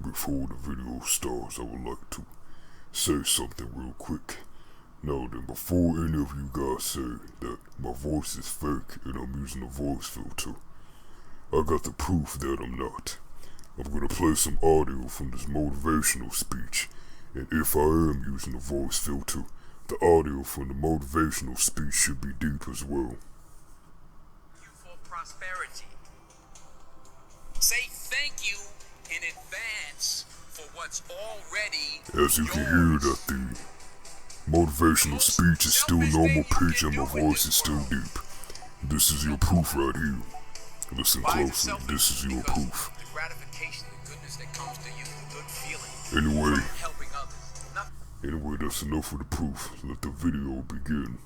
Before the video starts, I would like to say something real quick. Now then, before any of you guys say that my voice is fake and I'm using a voice filter, I got the proof that I'm not. I'm gonna play some audio from this motivational speech, and if I am using a voice filter, the audio from the motivational speech should be deep as well. For prosperity. Say thank you in advance for what's already As you can hear that the motivational speech is still normal pitch and my voice is still deep. This is your proof right here. Listen closely, this is your proof. The gratification, the goodness that comes to you, the good feeling. Anyway, Helping others. that's enough of the proof. Let the video begin.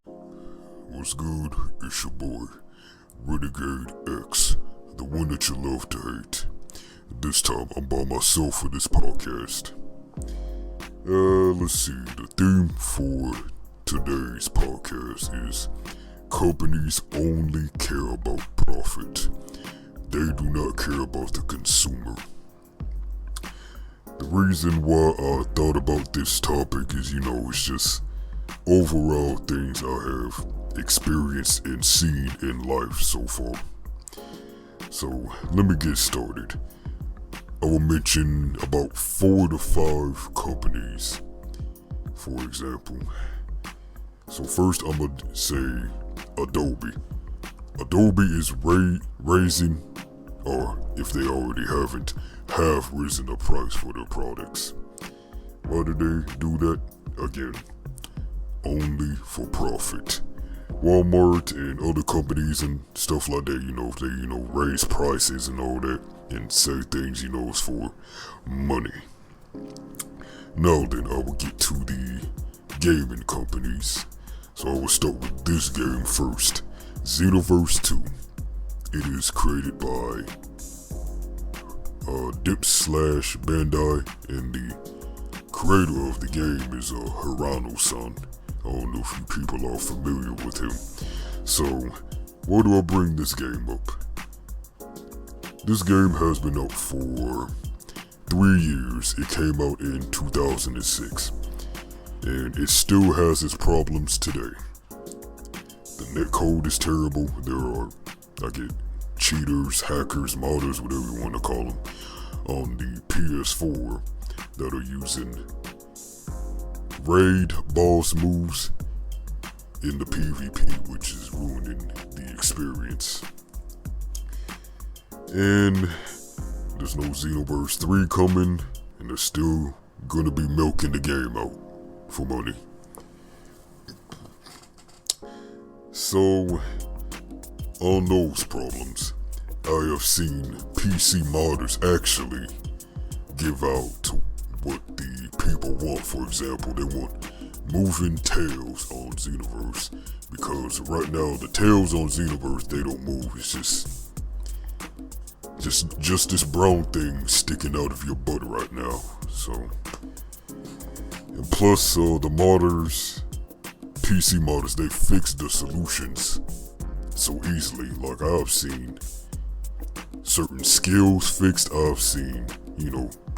What's good? It's your boy, Renegade X, the one that you love to hate. This time I'm by myself for this podcast. Let's see, the theme for today's podcast is companies only care about profit. They do not care about the consumer. The reason why I thought about this topic is, it's just overall things I have experienced and seen in life so far. So, let me get started. I will mention about 4 to 5 companies, for example. So first I'm going to say Adobe. Adobe is raising, or if they already haven't, have risen the price for their products. Why did they do that? Again, only for profit. Walmart and other companies and stuff like that, if they, raise prices and all that and say things, it's for money. Now then, I will get to the gaming companies. So I will start with this game first. Xenoverse 2. It is created by Dip/Bandai, and the creator of the game is Hirano-san. I don't know if you people are familiar with him. So, why do I bring this game up? This game has been out for 3 years. It came out in 2006. And it still has its problems today. The netcode is terrible. There are, cheaters, hackers, modders, whatever you want to call them, on the PS4 that are using raid boss moves in the PvP, which is ruining the experience. And there's no Xenoverse 3 coming, and they're still gonna be milking the game out for money. So, on those problems, I have seen PC modders actually give out what the people want. For example, they want moving tails on Xenoverse, because right now the tails on Xenoverse, they don't move. It's just this brown thing sticking out of your butt right now. So, and plus the modders, PC modders, they fix the solutions so easily. Like, I've seen certain skills fixed. I've seen,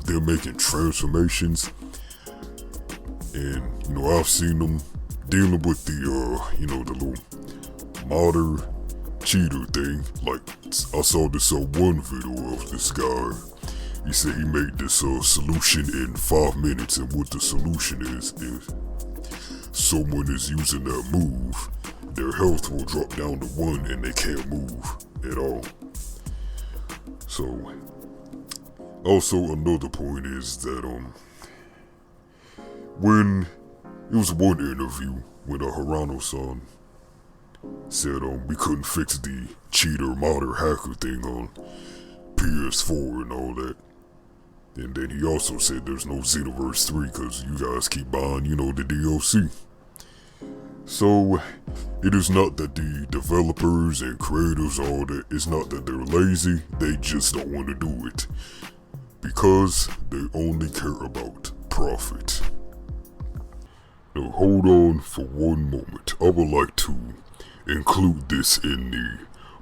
they're making transformations, and I've seen them dealing with the the little modder cheater thing. Like, I saw this one video of this guy. He said he made this solution in 5 minutes, and what the solution is if someone is using that move, their health will drop down to 1 and they can't move at all. So, also another point is that when it was one interview when Hirano-san said we couldn't fix the cheater, modder, hacker thing on PS4 and all that. And then he also said there's no Xenoverse 3 because you guys keep buying, the DLC. So, it is not that the developers and creators, all that, it's not that they're lazy, they just don't want to do it. Because they only care about profit. Now hold on for one moment. I would like to include this in the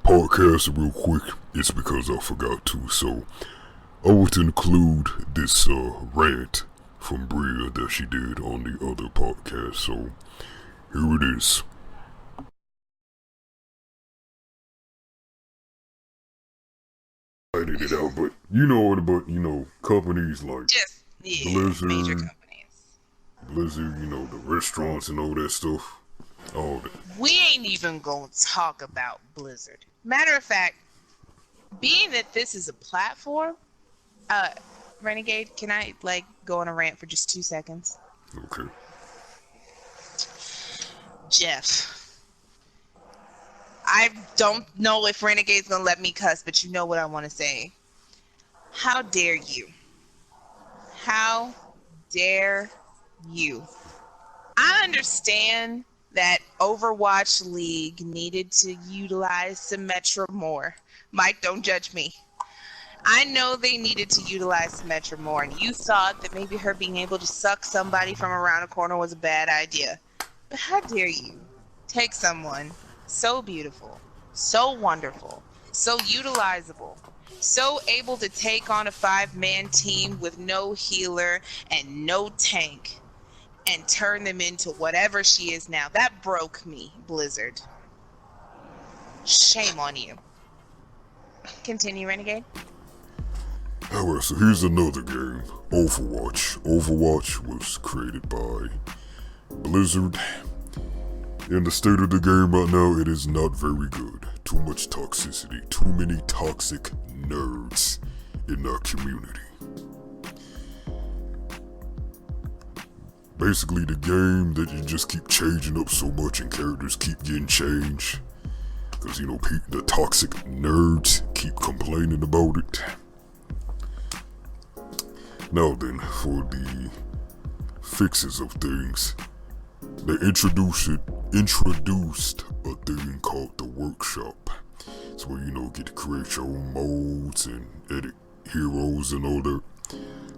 podcast real quick. It's because I forgot to. So, I would include this rant from Bria that she did on the other podcast. So here it is. I did it out, but companies like Just, yeah, Blizzard, major companies. the restaurants and all that stuff. All that. We ain't even gonna talk about Blizzard. Matter of fact, being that this is a platform, Renegade, can I go on a rant for just 2 seconds? Okay. Jeff, I don't know if Renegade's gonna let me cuss, but you know what I want to say. How dare you? How dare you? I understand that Overwatch League needed to utilize Symmetra more. Mike, don't judge me. I know they needed to utilize Symmetra more, and you thought that maybe her being able to suck somebody from around a corner was a bad idea. But how dare you take someone so beautiful, so wonderful, so utilizable, so able to take on a 5-man team with no healer and no tank, and turn them into whatever she is now. That broke me, Blizzard. Shame on you. Continue, Renegade. Alright, so here's another game, Overwatch. Overwatch was created by Blizzard. In the state of the game right now, it is not very good. Too much toxicity, too many toxic nerds in our community. Basically, the game that you just keep changing up so much and characters keep getting changed. Because, the toxic nerds keep complaining about it. Now then, for the fixes of things, they introduced a thing called the workshop. It's where, get to create your own modes and edit heroes and all that.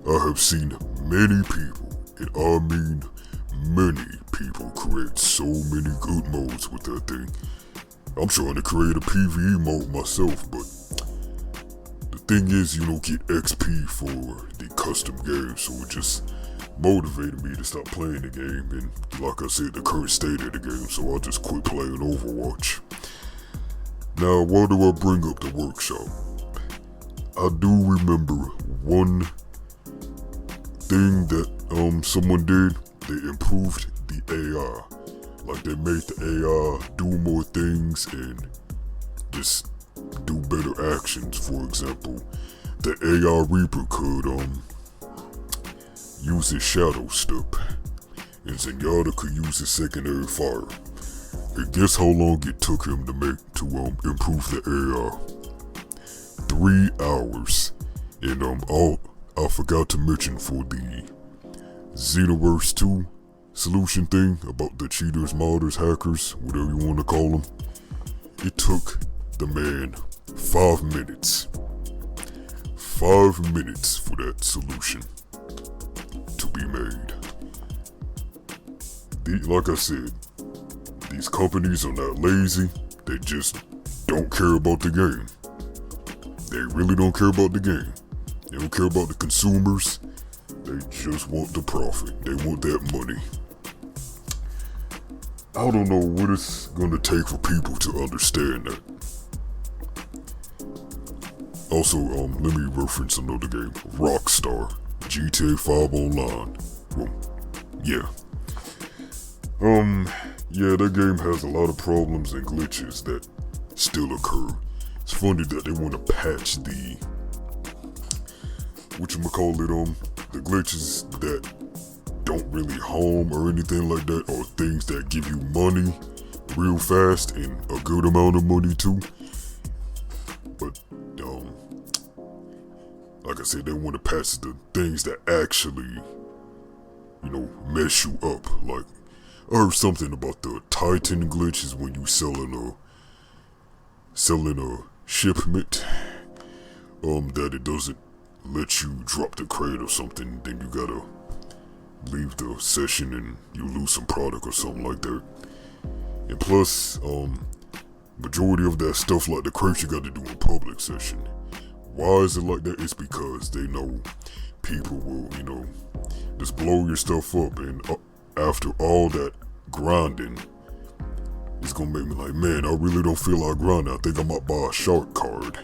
I have seen many people, and I mean many people, create so many good modes with that thing. I'm trying to create a PvE mode myself, but the thing is, you don't get XP for the custom game, so it just motivated me to stop playing the game, and like I said, the current state of the game, so I just quit playing Overwatch. Now, why do I bring up the workshop? I do remember one thing that someone did. They improved the AI. Like, they made the AI do more things and just do better actions. For example, the AI Reaper could use his shadow step, and Zenyatta could use his secondary fire. And guess how long it took him to improve the AI? 3 hours. And I forgot to mention, for the Xenoverse 2 solution thing about the cheaters, modders, hackers, whatever you want to call them, it took the man 5 minutes. 5 minutes for that solution to be made. Like I said, these companies are not lazy. They just don't care about the game. They really don't care about the game. They don't care about the consumers. They just want the profit. They want that money. I don't know what it's gonna take for people to understand that. Also, let me reference another game, Rockstar, GTA 5 Online. Well, yeah. Yeah, that game has a lot of problems and glitches that still occur. It's funny that they want to patch the the glitches that don't really harm or anything like that, or things that give you money real fast and a good amount of money too. But like I said, they want to patch the things that actually, mess you up. Like, I heard something about the Titan glitches when you selling a shipment, that it doesn't let you drop the crate or something, then you gotta leave the session and you lose some product or something like that. And plus, majority of that stuff, like the crates, you gotta do in public session. Why is it like that? It's because they know people will, just blow your stuff up, and after all that grinding, it's gonna make me like, man, I really don't feel like grinding. I think I might buy a shark card.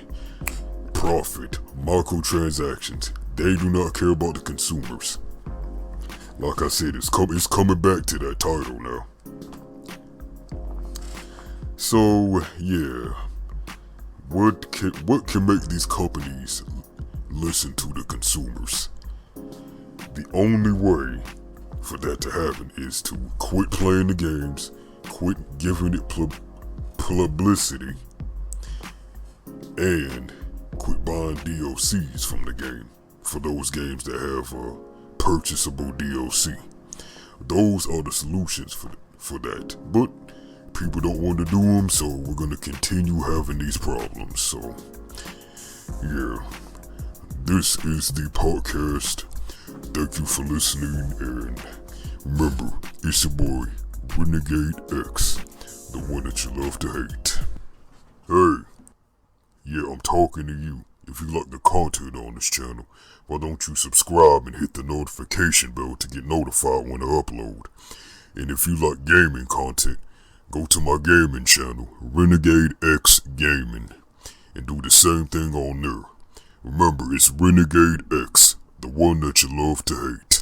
Profit, microtransactions. They do not care about the consumers. Like I said, it's coming back to that title now. So yeah, what can make these companies listen to the consumers? The only way for that to happen is to quit playing the games, quit giving it publicity, and quit buying DLCs from the game for those games that have purchasable DLC. Those are the solutions for that. But people don't want to do them, so we're going to continue having these problems. So, yeah, this is the podcast. Thank you for listening, and remember, it's your boy, Renegade X, the one that you love to hate. Hey, yeah, I'm talking to you. If you like the content on this channel, why don't you subscribe and hit the notification bell to get notified when I upload? And if you like gaming content, go to my gaming channel, Renegade X Gaming, and do the same thing on there. Remember, it's Renegade X, the one that you love to hate.